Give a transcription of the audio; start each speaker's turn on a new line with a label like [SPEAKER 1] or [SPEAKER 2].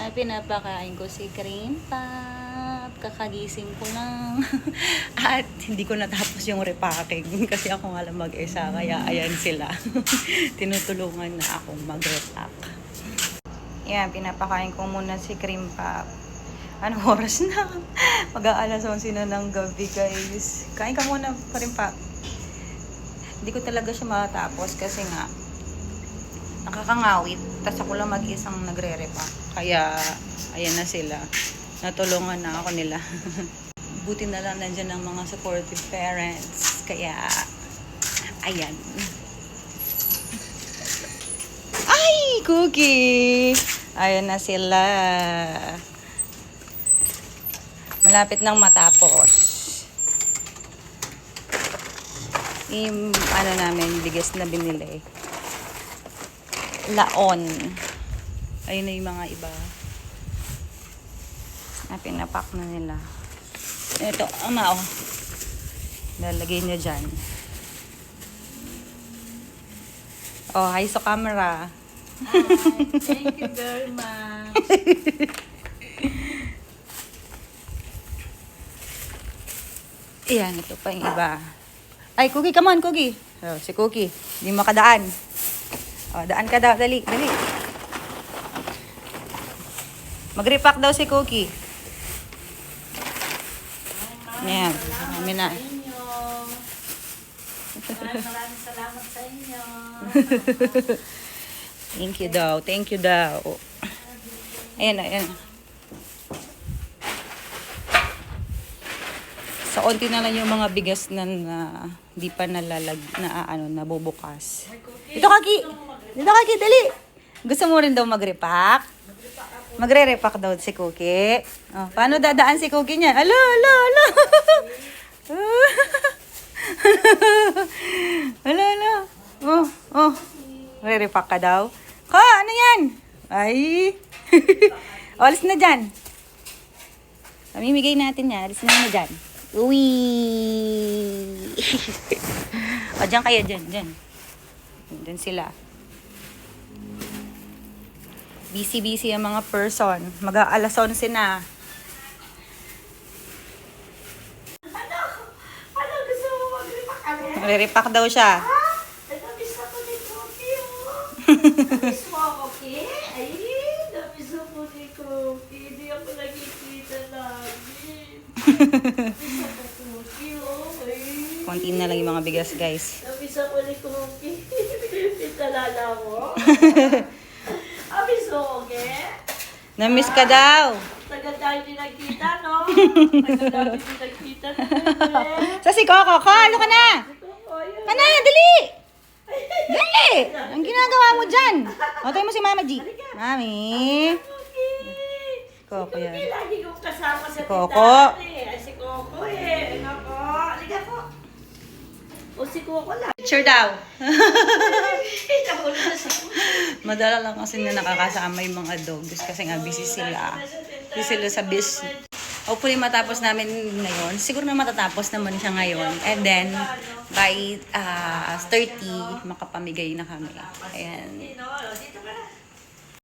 [SPEAKER 1] Pinapakain ko si Cream Pop. Kakagising ko lang. At hindi ko natapos yung repacking kasi ako nga lang mag-isa. Kaya ayan sila. Tinutulungan na akong mag-repack. Yan, pinapakain ko muna si Cream Pop. Anong oras na? Mag-aalas 11 na ng gabi, guys. Kain ka muna, Cream Pop. Hindi ko talaga siya matapos kasi nga nakakangawit. Tapos ako lang mag-isang nagre-repack. Kaya, ayan na sila. Natulungan na ako nila. Buti na lang nandyan ang mga supportive parents. Kaya, ayan. Ay, Cookie! Ayan na sila. Malapit nang matapos. Yung, ano namin, bigas na binili. Laon. Ayun na yung mga iba. Pinapak na nila. Ito, ama, oh. Lalagay niya dyan. Oh, hi sa camera.
[SPEAKER 2] Hi, thank you very much.
[SPEAKER 1] Ayan, ito pa yung iba. Ay, Cookie, come on, Cookie. Oh, si Cookie, hindi makadaan. Oh, daan ka daw, dali, dali. Mag-repack daw si Cookie. Ayan, kami na.
[SPEAKER 2] Maraming salamat sa inyo.
[SPEAKER 1] Thank you daw, thank you daw. Ayan, ayan. Sa onti na lang yung mga bigas na, di pa nabubukas. Dito, Kaki! Dito, Kaki, dali! Gusto mo rin daw mag-repack? Magre-repack daw si Cookie. Oh, paano dadaan si Cookie niya? Alo, alo, alo! Alo, alo! Oh, oh. Magre-repack ka daw? Ka, ano yan? Ay! Alis na dyan. Pamimigay natin yan. Alis na dyan. Uwi! O, dyan kayo, dyan, dyan. Dyan sila. Busy-busy ang mga person. Mag-aalas 11 na.
[SPEAKER 2] Ano gusto mo mag-repack kami?
[SPEAKER 1] Magre-repack daw siya.
[SPEAKER 2] Namiss ako ni Cookie, oh. Namiss mo ako, Cookie? Ay, namiss ako ni Cookie. Hindi ako nakikita lagi. Namiss ako, Cookie, oh. Ay.
[SPEAKER 1] Konti na lang yung mga bigas, guys.
[SPEAKER 2] Namiss ako ni Cookie. Italala mo? Namiss mo, okay?
[SPEAKER 1] Namiss ka daw.
[SPEAKER 2] Tagal tayo din nagkita, no? Tagal tayo din nagkita.
[SPEAKER 1] Sa si Coco. Ko, ano ka na?
[SPEAKER 2] Ayun.
[SPEAKER 1] Ano, dali! Dali! Ang ginagawa mo dyan? O, tayo mo si Mama G. Mami. Coco yan.
[SPEAKER 2] Hindi lagi kong kasama sa
[SPEAKER 1] Coco.
[SPEAKER 2] tindahan eh. Ay, si Coco eh. Nako, halika po. O si Coco lang.
[SPEAKER 1] Picture daw.
[SPEAKER 2] Nahulog na siya.
[SPEAKER 1] Madala lang kasi na nakakasama yung mga dogs kasi nga busy sila. Busy sila sa business. Hopefully matapos namin ngayon. Siguro na matatapos naman siya ngayon. And then, by 30, makapamigay na kami. Ayan.
[SPEAKER 2] Dito ka na.